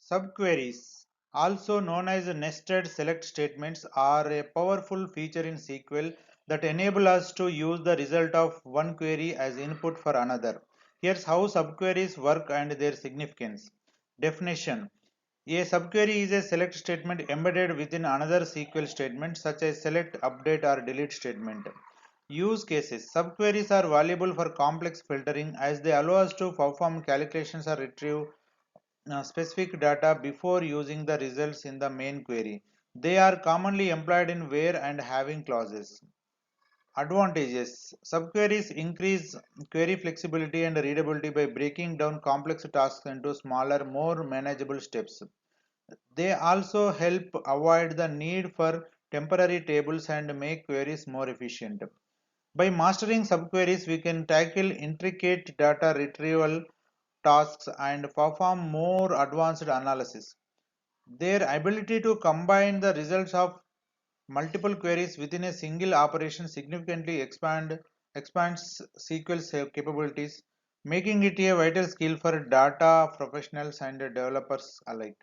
Subqueries, also known as nested select statements, are a powerful feature in SQL that enable us to use the result of one query as input for another. Here's how subqueries work and their significance. Definition: a subquery is a select statement embedded within another SQL statement such as select, update or delete statement. Use cases: subqueries are valuable for complex filtering as they allow us to perform calculations or retrieve specific data before using the results in the main query. They are commonly employed in where and having clauses. Advantages: subqueries increase query flexibility and readability by breaking down complex tasks into smaller, more manageable steps. They also help avoid the need for temporary tables and make queries more efficient. By mastering subqueries, we can tackle intricate data retrieval tasks and perform more advanced analysis. Their ability to combine the results of multiple queries within a single operation significantly expands SQL's capabilities, making it a vital skill for data professionals and developers alike.